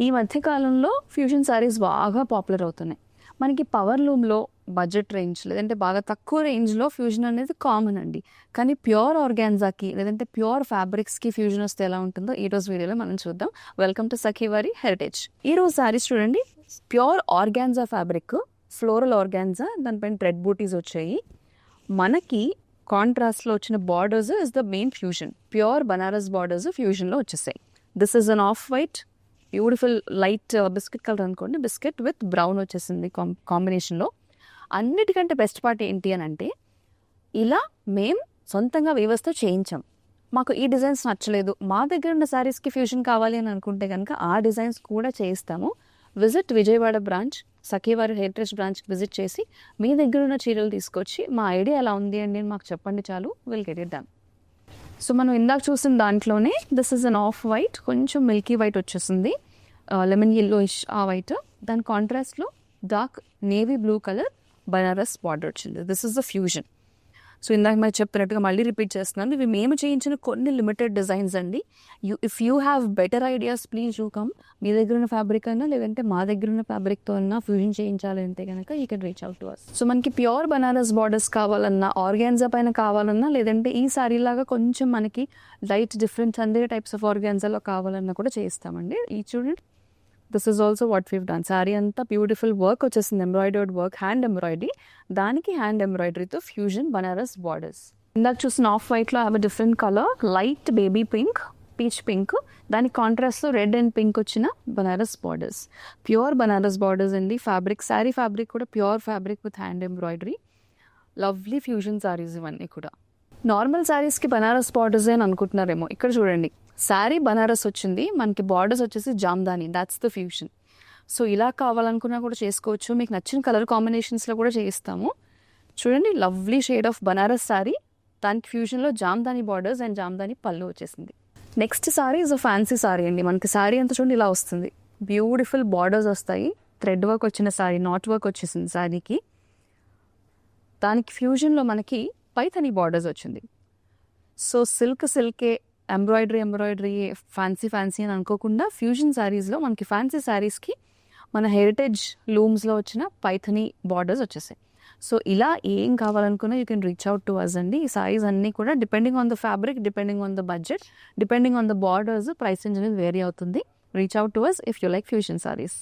ఈ మధ్య కాలంలో ఫ్యూజన్ శారీస్ బాగా పాపులర్ అవుతున్నాయి. మనకి పవర్ లూమ్లో బడ్జెట్ రేంజ్ లేదంటే బాగా తక్కువ రేంజ్లో ఫ్యూజన్ అనేది కామన్ అండి. కానీ ప్యూర్ ఆర్గాన్జాకి లేదంటే ప్యూర్ ఫ్యాబ్రిక్స్కి ఫ్యూజన్ వస్తే ఎలా ఉంటుందో ఈ రోజు వీడియోలో మనం చూద్దాం. Welcome to Sakhivari heritage. ఈ రోజు శారీస్ చూడండి, pure organza fabric, floral organza, దానిపైన థ్రెడ్ బూటీస్ వచ్చాయి. మనకి కాంట్రాస్ట్లో వచ్చిన borders is the main fusion. Pure Banaras borders ఫ్యూజన్లో వచ్చేసాయి. This is an off white, beautiful light biscuit colour అనుకోండి, బిస్కెట్ విత్ బ్రౌన్ వచ్చేసింది కాంబినేషన్లో. అన్నిటికంటే బెస్ట్ పార్ట్ ఏంటి అని అంటే, ఇలా మేము సొంతంగా వీవర్స్తో చేయించాం. మాకు ఈ డిజైన్స్ నచ్చలేదు, మా దగ్గర ఉన్న శారీస్కి ఫ్యూజన్ కావాలి అని అనుకుంటే కనుక ఆ డిజైన్స్ కూడా చేయిస్తాము. విజిట్ విజయవాడ బ్రాంచ్, సఖీవారి హెరిటేజ్ బ్రాంచ్కి విజిట్ చేసి మీ దగ్గర ఉన్న చీరలు తీసుకొచ్చి మా ఐడియా ఎలా ఉంది అండి అని మాకు చెప్పండి చాలు, will get it done. So మనం ఇందాక చూసిన దాంట్లోనే this is an off white, కొంచెం మిల్కీ వైట్ వచ్చేసింది, లెమన్ ఎల్లోయిష్ ఆ వైట్. దాని కాంట్రాస్ట్లో dark navy blue colour Banaras border వచ్చింది. This is the fusion. So ఇందాక మరి చెప్తున్నట్టుగా మళ్ళీ రిపీట్ చేస్తున్నాను, ఇవి మేము చేయించిన కొన్ని లిమిటెడ్ డిజైన్స్ అండి. If you have better ideas please you come. మీ దగ్గర ఉన్న ఫ్యాబ్రిక్ అయినా లేదంటే మా దగ్గర ఉన్న ఫ్యాబ్రిక్తో అయినా ఫ్యూజన్ చేయించాలి అంటే కనుక you can reach out to us. So మనకి ప్యూర్ బనారస్ బార్డర్స్ కావాలన్నా, ఆర్గాన్జా పైన కావాలన్నా, లేదంటే ఈ సారీ లాగా కొంచెం మనకి లైట్ డిఫరెంట్ అన్ని టైప్స్ ఆఫ్ ఆర్గాన్జాలో కావాలన్నా కూడా చేయిస్తామండి. ఈ చూడండి, this is also what we've done. Sari అంతా బ్యూటిఫుల్ వర్క్ వచ్చేసింది, ఎంబ్రాయిడర్డ్ వర్క్, హ్యాండ్ ఎంబ్రాయిడరీ, దానికి హ్యాండ్ ఎంబ్రాయిడరీతో ఫ్యూజన్ బనారస్ బార్డర్స్. ఇందాక చూసిన ఆఫ్ వైట్లో have a different colour, light baby pink, peach pink, దానికి కాంట్రాస్ట్లో రెడ్ అండ్ పింక్ వచ్చిన Banaras borders. Pure Banaras borders అండి. ఫ్యాబ్రిక్, శారీ ఫ్యాబ్రిక్ కూడా pure fabric with hand embroidery. Lovely fusion saris ఇవన్నీ కూడా. నార్మల్ శారీస్కి బనారస్ బార్డర్స్ అని అనుకుంటున్నారేమో, ఇక్కడ చూడండి శారీ బనారస్ వచ్చింది, మనకి బార్డర్స్ వచ్చేసి Jamdani, that's the fusion. So ఇలా కావాలనుకున్నా కూడా చేసుకోవచ్చు, మీకు నచ్చిన కలర్ కాంబినేషన్స్లో కూడా చేయిస్తాము. చూడండి, lovely shade of Banaras sari, దానికి ఫ్యూజన్లో జామ్దాని బార్డర్స్ అండ్ జామ్దాని పళ్ళు వచ్చేసింది. Next sari is a fancy sari అండి. మనకి శారీ అంతా చూడండి ఇలా వస్తుంది, బ్యూటిఫుల్ బార్డర్స్ వస్తాయి, థ్రెడ్ వర్క్ వచ్చిన శారీ, నాట్ వర్క్ వచ్చేసింది శారీకి. దానికి ఫ్యూజన్లో మనకి పైథనీ బార్డర్స్ వచ్చింది. సో సిల్కే, ఎంబ్రాయిడరీ ఫ్యాన్సీ అని అనుకోకుండా ఫ్యూజన్ శారీస్లో మనకి ఫ్యాన్సీ శారీస్కి మన హెరిటేజ్ లూమ్స్లో వచ్చిన పైథనీ బార్డర్స్ వచ్చేసాయి. సో ఇలా ఏం కావాలనుకున్నా you can reach out to us అండి. ఈ సారీస్ అన్నీ కూడా depending on the fabric, depending on the budget, depending on the borders, price range అనేది వేరీ అవుతుంది. Reach out to us if you like fusion saris.